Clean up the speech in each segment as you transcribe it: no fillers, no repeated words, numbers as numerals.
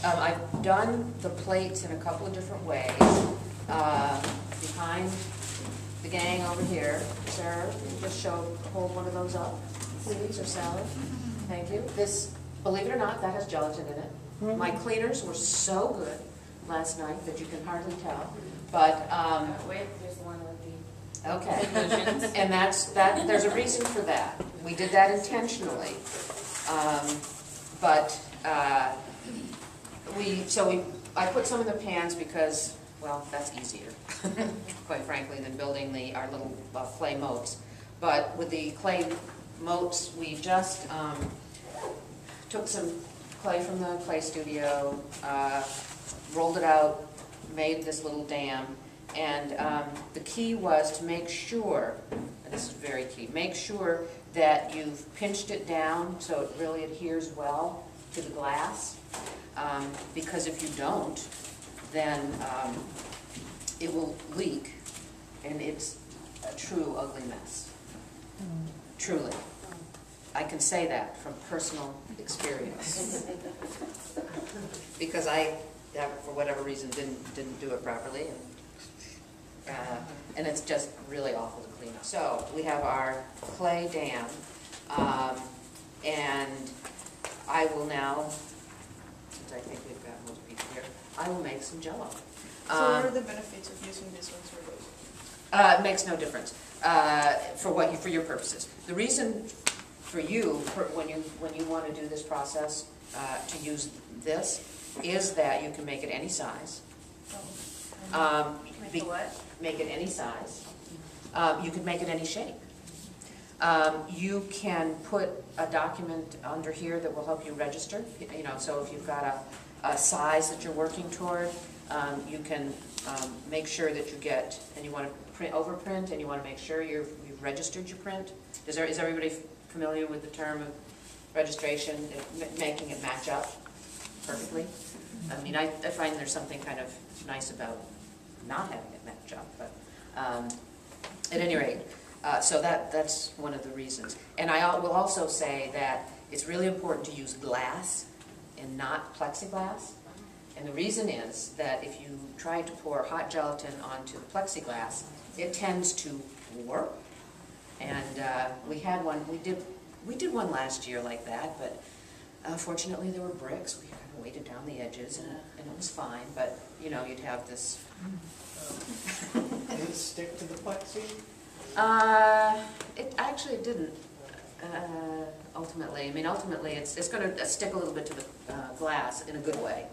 I've done the plates in a couple of different ways. Behind the gang over here, Sarah, you just hold one of those up, please, or Sally. Thank you. This, believe it or not, that has gelatin in it. My cleaners were so good last night that you can hardly tell. But wait, there's one of the okay, and there's a reason for that. We did that intentionally, I put some in the pans because, well, that's easier, quite frankly, than building our little clay moats. But with the clay moats, we just took some clay from the clay studio, rolled it out, made this little dam, and the key was to make sure, and this is very key, make sure that you've pinched it down so it really adheres well to the glass, because if you don't, then it will leak, and it's a true ugly mess. Truly. I can say that from personal experience. Because I, for whatever reason, didn't do it properly, and it's just really awful to clean up. So we have our clay dam, and I will now, since I think we've got most people here, I will make some Jell-O. So what are the benefits of using this one for those? It makes no difference for your purposes. The reason for you, when you want to do this process, to use this, is that you can make it any size. you can make what? Make it any size. You can make it any shape. You can put a document under here that will help you register. You know, so if you've got a size that you're working toward, you can make sure that you get, and you want to overprint, and you want to make sure you've registered your print. Is everybody familiar with the term of registration, making it match up perfectly? I mean, I find there's something kind of nice about not having it match up, but at any rate, so that's one of the reasons. And I will also say that it's really important to use glass and not plexiglass. And the reason is that if you try to pour hot gelatin onto the plexiglass, it tends to warp. And we had one. We did one last year like that, but fortunately there were bricks. We kind of weighted down the edges, and it was fine. But you know, you'd have this. Did it stick to the plexi? It actually didn't. Ultimately, I mean, ultimately, it's going to stick a little bit to the glass in a good way.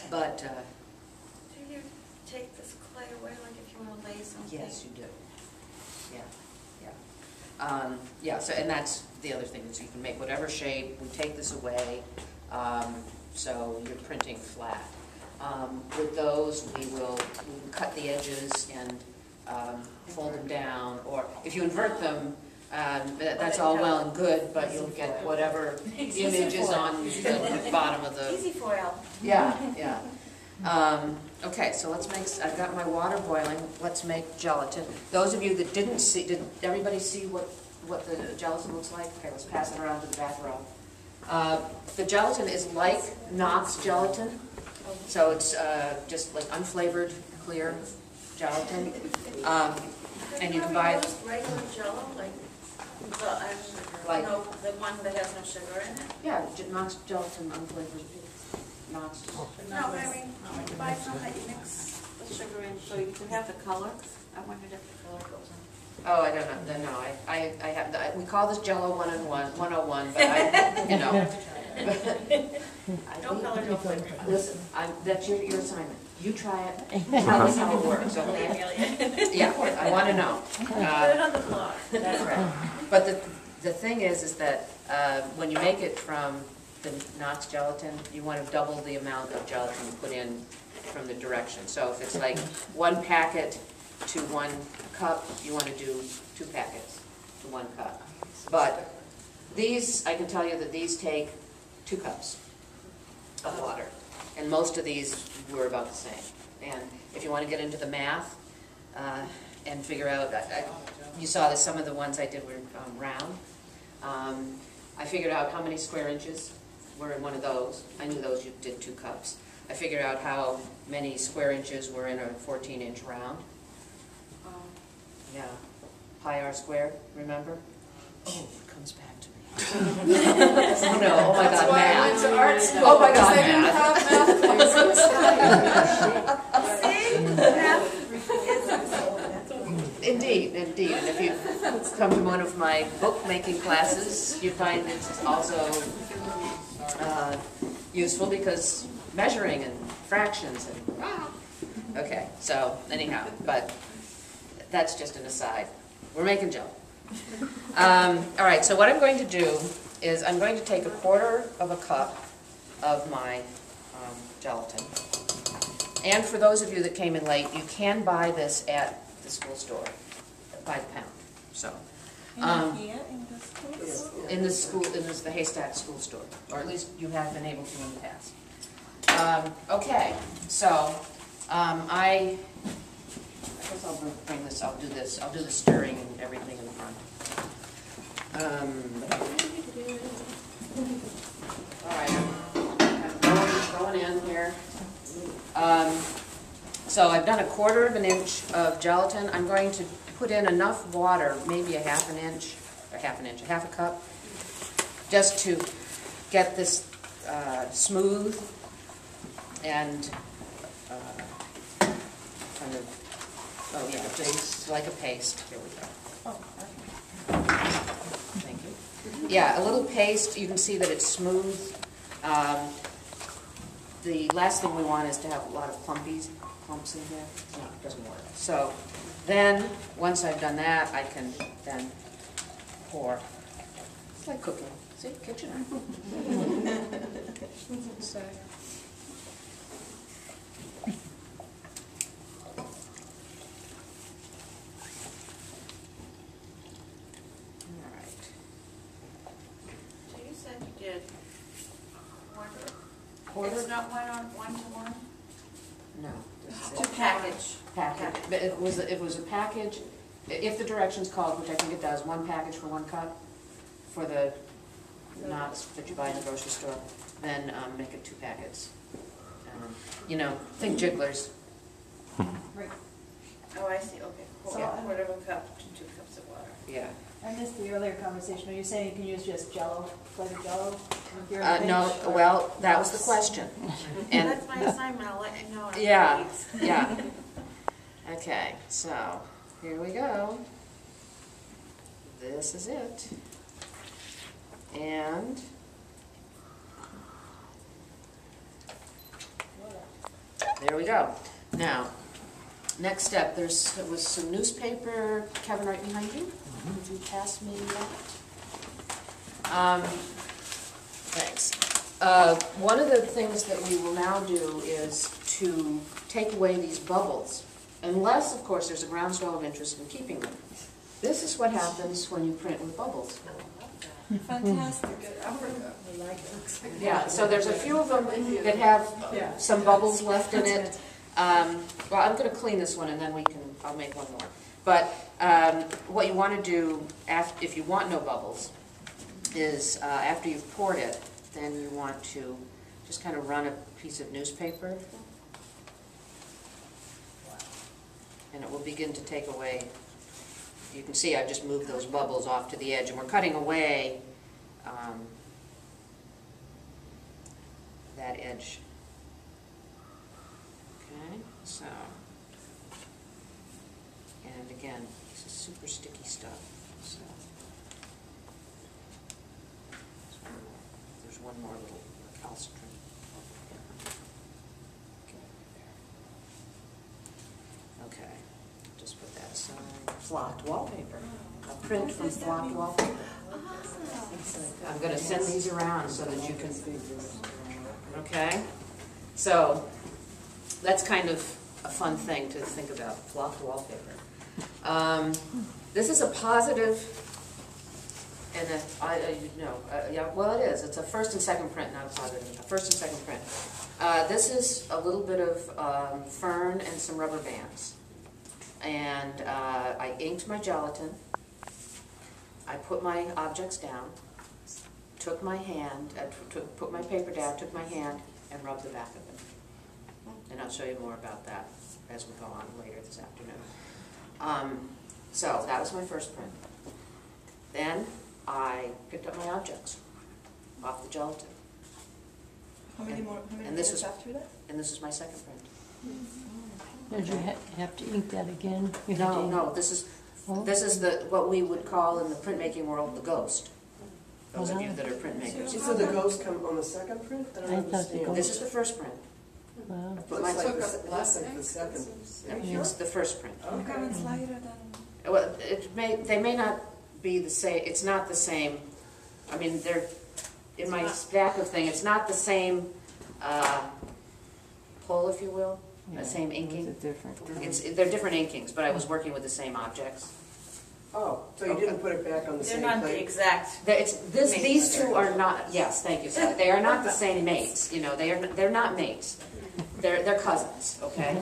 But do you take this clay away, like if you want to lay something? yes, you do. Yeah. So, and that's the other thing, is you can make whatever shape. We take this away, so you're printing flat. With those, we will cut the edges and fold them down, or if you invert them, that's all well and good, but you'll get whatever image is on the bottom of the... Easy foil. Yeah. Okay, so let's make, I've got my water boiling, let's make gelatin. Those of you that didn't see, did everybody see what the gelatin looks like? Okay, let's pass it around to the back row. The gelatin is like Knox gelatin, so it's just like unflavored, clear gelatin. And you can buy it. Regular Jell-O, like the one that has no sugar in it? Yeah, Knox gelatin unflavored. Knox. No, but I mean, you buy some that you mix the sugar in so you can have the color. I wondered if the color goes in. Oh, I don't know. No, I have. We call this Jell-O 101, but I, No color, no flavor. Listen, that's your assignment. You try it. Tell us how it works, okay? Yeah, I want to know. Put it on the blog. That's right. But the thing is that when you make it from the Knox gelatin, you want to double the amount of gelatin you put in from the direction. So if it's like 1 packet to 1 cup, you want to do 2 packets to 1 cup. But these, I can tell you that these take 2 cups of water. And most of these were about the same. And if you want to get into the math and figure out, you saw that some of the ones I did were round. I figured out how many square inches were in one of those. I knew those you did 2 cups. I figured out how many square inches were in a 14-inch round. Yeah. Pi r squared, remember? Oh, it comes back to me. Oh no, oh my That's God, why I math. went to art school. Oh my God, because they didn't math. have math classes. Indeed, indeed. And if you come to one of my bookmaking classes, you find it's also useful because measuring and fractions and okay. So anyhow, but that's just an aside. We're making jello. All right. So what I'm going to do is I'm going to take 1/4 of a cup of my gelatin. And for those of you that came in late, you can buy this at the school store by the pound. So, in the school, in the Haystack school store, or at least you have been able to in the past. Okay, so I guess I'll bring this. I'll do this. I'll do the stirring and everything in the front. All right, I'm going in here. So I've done 1/4 of an inch of gelatin. I'm going to put in enough water, maybe a half a cup, just to get this smooth and kind of, oh yeah, just like a paste. Here we go. Thank you. Yeah, a little paste. You can see that it's smooth. The last thing we want is to have a lot of clumps in here. No, it doesn't work. So then, once I've done that, I can then pour. It's like cooking. See, kitchen. So. All right. So you said you did 1/4? Quarter? It's not 1:1? No. This is To it. package. Package. But it was a package. If the directions called, which I think it does, 1 package for 1 cup for the knots that you buy in the grocery store, then make it 2 packets. You know, think jigglers. Right. Oh, I see, okay. So, 1/4 of a cup to 2 cups of water. Yeah. I missed the earlier conversation. Are you saying you can use just Jello, flavored Jello? If you're in a No, pinch, or- well, that was the question. And That's my assignment, I'll let you know. in a yeah, few weeks. yeah. Okay, so here we go. This is it. And there we go. Now, next step, there was some newspaper, Kevin, right behind you. Would you pass me that? Thanks. One of the things that we will now do is to take away these bubbles, unless, of course, there's a groundswell of interest in keeping them. This is what happens when you print with bubbles. Fantastic. Yeah, so there's a few of them that have some bubbles left in it. Well, I'm going to clean this one and then I'll make one more. But what you want to do, if you want no bubbles, is after you've poured it, then you want to just kind of run a piece of newspaper. And it will begin to take away. You can see I've just moved those bubbles off to the edge, and we're cutting away that edge. Okay, so, and again, this is super sticky stuff. So, there's one more little recalcitrant. Okay, just put that aside. Flocked wallpaper. A print from flocked wallpaper. I'm going to send these around so that you can. Okay, so that's kind of a fun thing to think about. Flocked wallpaper. This is a positive, and yeah, well, it is. It's a first and second print, not a positive. A first and second print. This is a little bit of fern and some rubber bands. And I inked my gelatin. I put my objects down. took my hand, put my paper down, took my hand, and rubbed the back of it. And I'll show you more about that as we go on later this afternoon. So that was my first print. Then I picked up my objects off the gelatin. How many And- more and this minutes was- after that? And this is my second print. Did you have to ink that again? You had to No, ink- no, this is Oh. what we would call in the printmaking world the ghost. Those of you Uh-huh. that are printmakers. So the ghost come on the second print? I don't I thought the understand. ghost- This is the first print. Wow. But my- Looks like less than the second. No, it's the first print. Okay. It's lighter than. Well, they may not be the same, it's not the same, I mean, in my stack of thing, it's not the same pull, if you will, the same inking. They're different inkings, but I was working with the same objects. Oh, so you didn't put it back on the They're same not the plate? exact. These two are not, yes, thank you, Sally, they are not the same mates, you know, they're not mates. They're cousins, okay?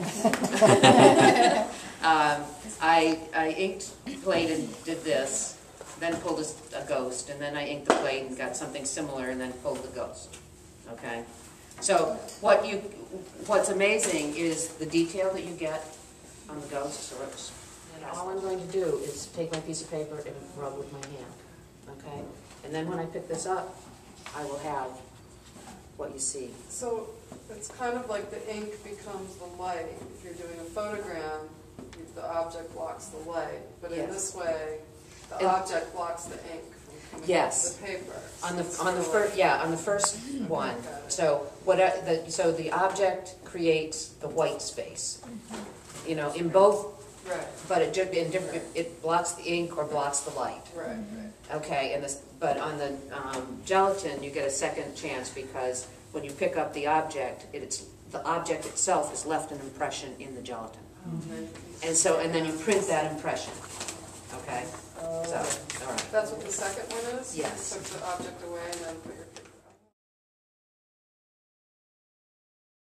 I inked plate and did this, then pulled a ghost, and then I inked the plate and got something similar and then pulled the ghost, okay? So what's amazing is the detail that you get on the ghosts. And all I'm going to do is take my piece of paper and rub with my hand, okay? And then when I pick this up, I will have what you see. So it's kind of like the ink becomes the light. If you're doing a photogram, the object blocks the light, but in Yes. this way, the And- object blocks the ink from coming Yes. off the paper. On the So it's on the sort of first on the first one. So so the object creates the white space. You know, in both, Right, but it blocks the ink or blocks the light. right. Okay, but on the gelatin, you get a second chance because when you pick up the object, the object itself has left an impression in the gelatin. And then you print that impression. Okay? So, all right. That's what the second one is? Yes. You took the object away and then put your picture.